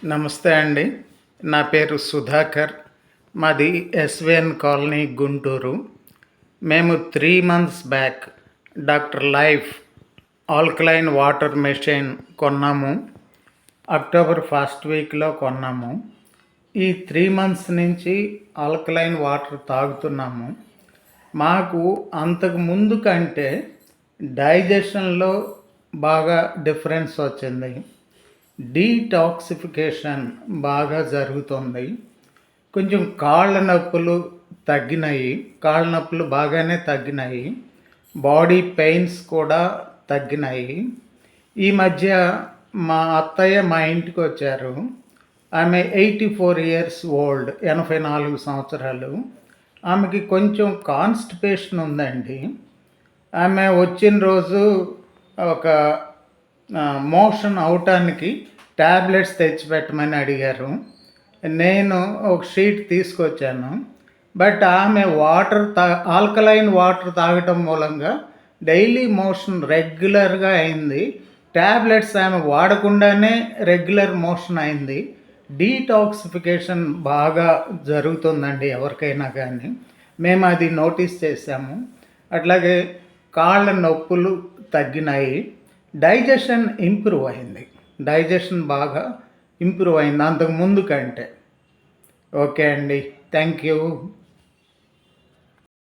నమస్తే అండి. నా పేరు సుధాకర్. మాది ఎస్విఎన్ కాలనీ, గుంటూరు. మేము 3 months back doctor life alkaline water machine కొన్నాము. అక్టోబర్ ఫస్ట్ వీక్‌లో కొన్నాము. ఈ 3 మంత్స్ నుంచి ఆల్కలైన్ వాటర్ తాగుతున్నాము. మాకు అంతకు ముందు కంటే డైజెషన్‌లో బాగా డిఫరెన్స్ వచ్చింది. డీటాక్సిఫికేషన్ బాగా జరుగుతుంది. కొంచెం కాళ్ళ నొప్పులు తగ్గినాయి. కాళ్ళ నొప్పులు బాగానే తగ్గినాయి. బాడీ పెయిన్స్ కూడా తగ్గినాయి. ఈ మధ్య మా అత్తయ్య మా ఇంటికి వచ్చారు. ఆమె 84 ఇయర్స్ ఓల్డ్, 84 సంవత్సరాలు. ఆమెకి కొంచెం కాన్‌స్టిపేషన్ ఉందండి. ఆమె వచ్చిన రోజు ఒక మోషన్ అవటానికి ట్యాబ్లెట్స్ తెచ్చిపెట్టమని అడిగారు. నేను ఒక షీట్ తీసుకొచ్చాను. బట్ ఆమె ఆల్కలైన్ వాటర్ తాగటం మూలంగా డైలీ మోషన్ రెగ్యులర్గా అయింది. ట్యాబ్లెట్స్ ఆమె వాడకుండానే రెగ్యులర్ మోషన్ అయింది. డీటాక్సిఫికేషన్ బాగా జరుగుతుందండి ఎవరికైనా కానీ. మేము అది నోటీస్ చేసాము. అట్లాగే కాళ్ళ నొప్పులు తగ్గినాయి. డైజెషన్ ఇంప్రూవ్ అయింది. డైజెషన్ బాగా ఇంప్రూవ్ అయింది అంతకు ముందు కంటే. ఓకే అండి. Thank you.